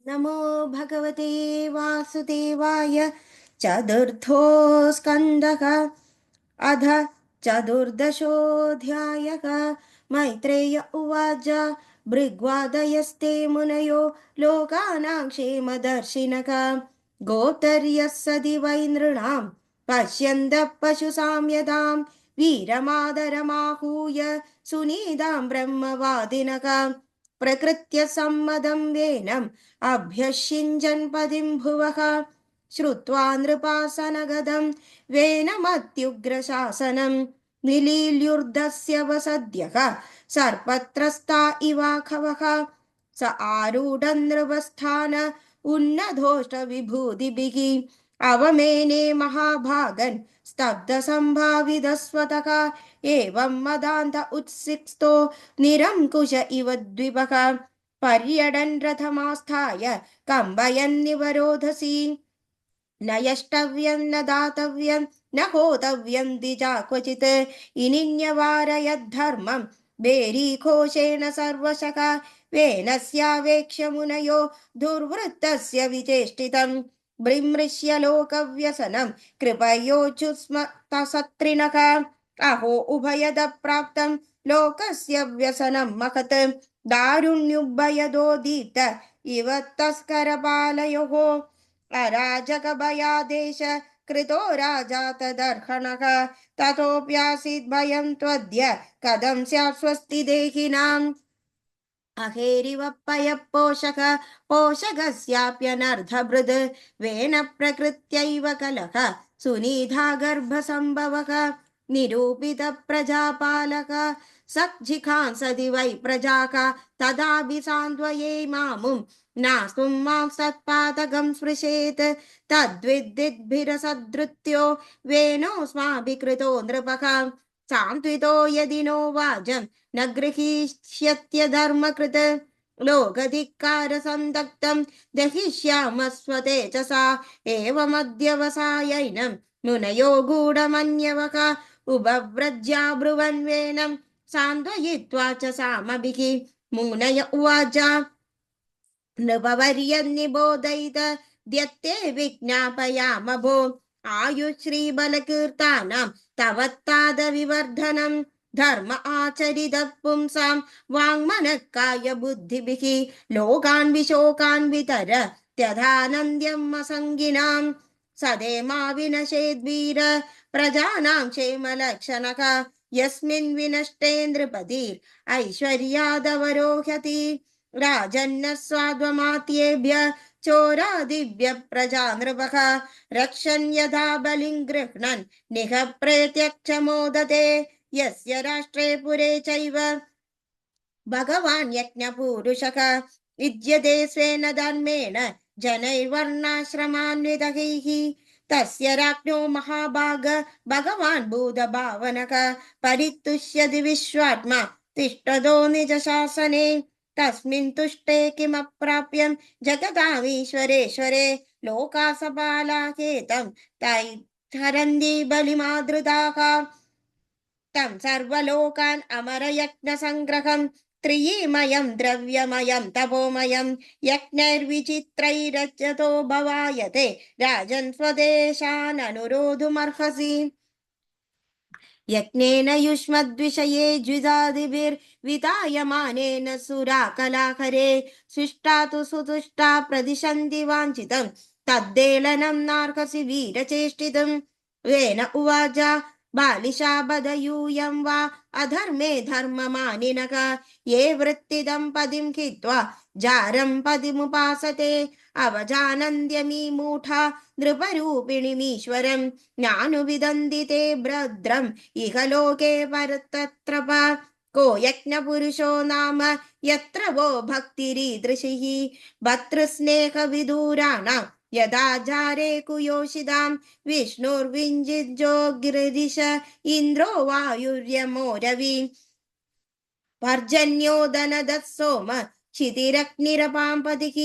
नमो भगवते वासुदेवाय। चतुर्थो स्कन्दः अध चतुर्दशोऽध्यायः। मैत्रेय उवाच भृग्वादयस्ते मुनयो लोकानां क्षेमदर्शिनः गोप्तर्यः सदि वै नृणां पश्यन्तः पशुसाम्यतां वीरमादरमाहूय सुनीतां ब्रह्मवादिनः प्रकृत्य सम्मदं वेनम् अभ्यषिञ्जन् पदिं भुवः श्रुत्वा नृपासनगदं वेनमत्युग्रशासनं निलील्युर्धस्य वसद्यः सर्पत्रस्ता इवाखवः स आरूढं नृपस्थान उन्नतोष्टविभूतिभिः अवमेने महाभागन् स्तब्धसम्भावितस्वतः एवं मदान्त उत्सिक्तो निरङ्कुश इव द्विपः पर्यडन् रथमास्थाय कम्बयन्निवरोधसी न यष्टव्यं न दातव्यं न होतव्यं द्विजा क्वचित् इनिन्यवारयद्धर्मं भेरीघोषेण सर्वशः वेनस्यावेक्ष्य मुनयो दुर्वृत्तस्य विचेष्टितं भृमृश्य लोकव्यसनं कृपयोचुस्म तसत्रिणः अहो उभयद प्राप्तं लोकस्य व्यसनं महत् दारुण्युभयदोदीत इव तस्करपालयोः अराजकभयादेश कृतो राजा तदर्हणः ततोऽप्यासीत् भयं त्वद्य कथं स्यात् स्वस्ति देहिनाम् अहेरिवप्पय पोषक पोषकस्याप्यनर्धभृद् वेन प्रकृत्यैव कलह सुनीधा गर्भसम्भवः निरूपित प्रजापालक सज्जिखांसदि वै प्रजाः तदाभिसान्त्वये मामुं नास्तुं मां सत्पातकं स्पृशेत् तद्विद्भिरसदृत्यो वेनोऽस्माभिकृतो नृपः सान्त्वितो यदि नो वाजं न गृहीष्यत्य धर्मकृत लोकधिक्कार संदग्धं दहिष्यामस्वतेजसा एवमध्यवसायैनं मुनयो गूढमन्यवः उपव्रज्या ब्रुवन्वेनं सान्त्वयित्वा च सामभिः मुनय उवाच नृपवर्यन्निबोधयित द्यत्ते विज्ञापयाम भो आयुश्रीबलकीर्तानां तवत्तादविवर्धनं धर्म आचरित पुंसां वाङ्मनः काय बुद्धिभिः लोकान् विशोकान् वितर त्यधानन्द्यम् असङ्गिनां सदेमा विनशेद्वीर प्रजानां क्षेमलक्षणः यस्मिन् विनष्टे नृपतिर् ऐश्वर्यादवरोहति राजन्न स्वाद्वमात्येभ्य चोरादिभ्य प्रजा नृपः रक्षन् यथा बलिं गृह्णन् निह प्रत्यक्षमोदते यस्य राष्ट्रे पुरे चैव भगवान् यज्ञपूरुषः युज्यते स्वेन धर्मेण जनैर्वर्णाश्रमान्वितैः तस्य राज्ञो महाभाग भगवान् भूतभावनः परितुष्यति विश्वात्मा तिष्ठतो निजशासने तस्मिन् तुष्टे किमप्राप्यं जगतामीश्वरेश्वरे लोकासपालाकेतं तैर्हरन्ति बलिमादृताः तं सर्वलोकान् अमरयज्ञसङ्ग्रहं त्रियीमयं द्रव्यमयं तपोमयं यज्ञैर्विचित्रैरजतो भवायते राजन् स्वदेशान् अनुरोधुमर्हसि यज्ञेन युष्मद्विषये द्विजादिभिर्वितायमानेन सुरा कलाहरे सुष्टा तु सुतुष्टा प्रदिशन्ति वाञ्छितं तद्देलनं नार्हसि वीरचेष्टितं वेन उवाच बालिशा बधयूयं वा अधर्मे धर्ममानिनः ये वृत्तिदं पदिं हित्वा जारं पदिमुपासते अवजानन्द्यमी मूढा नृपरूपिणीमीश्वरं ज्ञानुविदन्ति ते भद्रम् इह लोके परतत्र को यज्ञपुरुषो नाम यत्र वो भक्तिरीदृशिः भर्तृस्नेहविदूराणां यदा जारे कुयोषितां विष्णुर्विञ्जिज्जो गिरिश इन्द्रो वायुर्यमो रवि पर्जन्यो दनदः सोम क्षितिरग्निरपां पदिः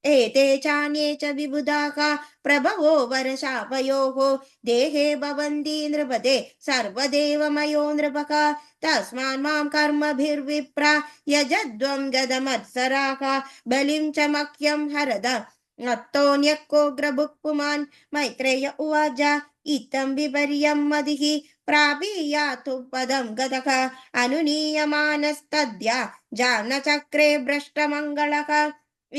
एते चान्ये च विबुधाः प्रभवो वरशापयोः देहे भवन्ति नृपते सर्वदेवमयो नृपः तस्मान् मां कर्मभिर्विप्रा यजध्वं गदमत्सराः बलिं च मह्यं हरद अत्तोऽन्यः कोऽग्रभुक् पुमान् मैत्रेय उवाच इत्थं विपर्यं मदिः प्रापीयातु पदं गतः अनुनीयमानस्तद्या जानचक्रे भ्रष्टमङ्गलः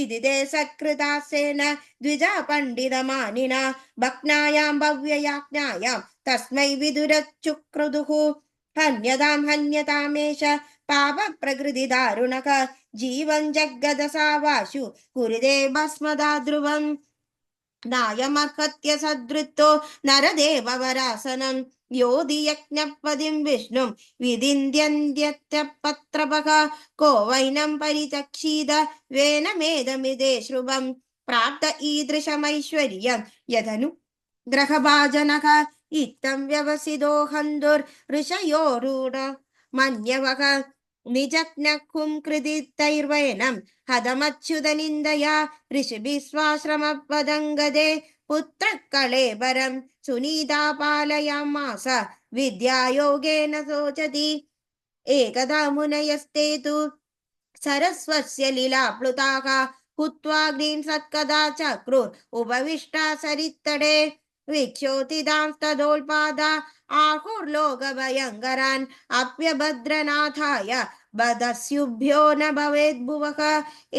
इति ते सत्कृतास्येन द्विजा पण्डितमानिना भग्नायां भव्ययाज्ञायां तस्मै विदुरच्चुक्रुदुः हन्यतां हन्यतामेष पापप्रकृतिदारुणः जीवन् जग्गदसावाशु कुरुते भस्मदा ध्रुवम् नायमर्हत्य सदृतो नरदेववरासनं योधि यज्ञपदिं विष्णुं विदिन्द्यन्त्यपत्रपः को वैनं परिचक्षीद वेनमेदमिदे श्रुवं प्राप्त ईदृशमैश्वर्यं यदनु ग्रहभाजनः इत्थं व्यवसिदो हन्तुर्ऋषयोरूढ मन्यवः निजज्ञकुं कृदितैर्वैनं हदमच्युतनिन्दया ऋषिभिस्वाश्रमपदङ्गदे पुत्रः कळेबरं सुनीता पालयामास विद्यायोगेन शोचति एकदा मुनयस्ते तु सरस्वस्य लीलाप्लुताः हुत्वाग्निं सत्कदा चक्रुर् उपविष्टा सरित्तडे वीक्षोतिदांस्तदोल्पादा आहुर्लोकभयङ्करान् अप्यभद्रनाथाय वदस्युभ्यो न भवेद्भुवः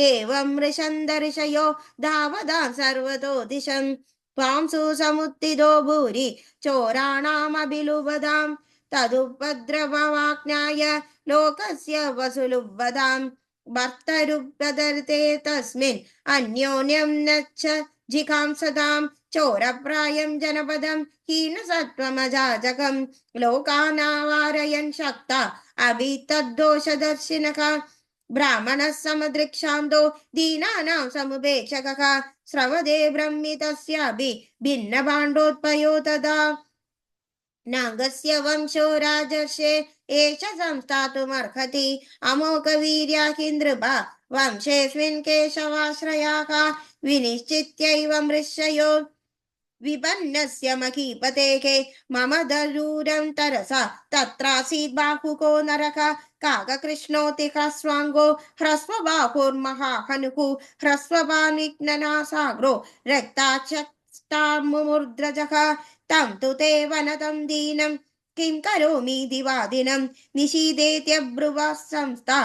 एवं ऋषन्दर्षयो धावदां सर्वतो दिशन् त्वांसु समुत्थितो भूरि चोराणामभिलुबदां तदुपद्रववाज्ञाय लोकस्य वसुलुब्बदाम् भर्तरुपदर्ते तस्मिन् अन्योन्यं न च जिघांसतां चोरप्रायं जनपदं हीनसत्त्वमजाजकं लोकानावारयन् शक्ता अभितद्दोषदर्शिनः ब्राह्मणः समदृक्षान्तो दीनानां समुपेक्षकः स्रवदे ब्रह्मितस्यापि भिन्नभाण्डोत्पयो तदा नागस्य वंशो राजर्षे एष संस्थातुमर्हति अमोघवीर्याहीन्द्रभा वंशेऽस्मिन् केशवाश्रयाः विनिश्चित्यैव मृष्ययो विपन्नस्य महीपतेः मम दरूरं तरसा तत्रासीत् बाहुको नरः काककृष्णोति ह्रस्वाङ्गो ह्रस्वबाहुर्महाहनुः ह्रस्वपानिघ्ननासाग्रो रक्ताचष्टामुमूर्ध्रजः तं तु ते वनतं दीनं किं करोमि दिवादिनं निशीदेत्यब्रुवः संस्था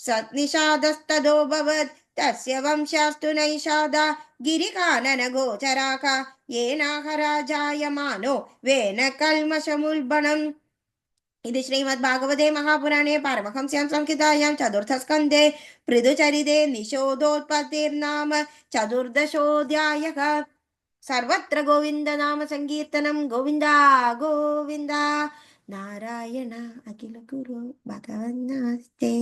सन्निषादस्तदोऽभवत् तस्य वंशास्तु नैषादा गिरिकाननगोचराः येनाहराजायमानो वेन कल्मषमुल्बणम् इति श्रीमद्भागवते महापुराणे पारमहंस्यां संहितायां चतुर्थस्कन्धे पृथुचरिते निषोधोत्पत्तिर्नाम चतुर्दशोऽध्यायः सर्वत्र गोविन्दनाम संकीर्तनं गोविन्दा गोविन्दा नारायण अखिल गुरु भगवन्नास्ते।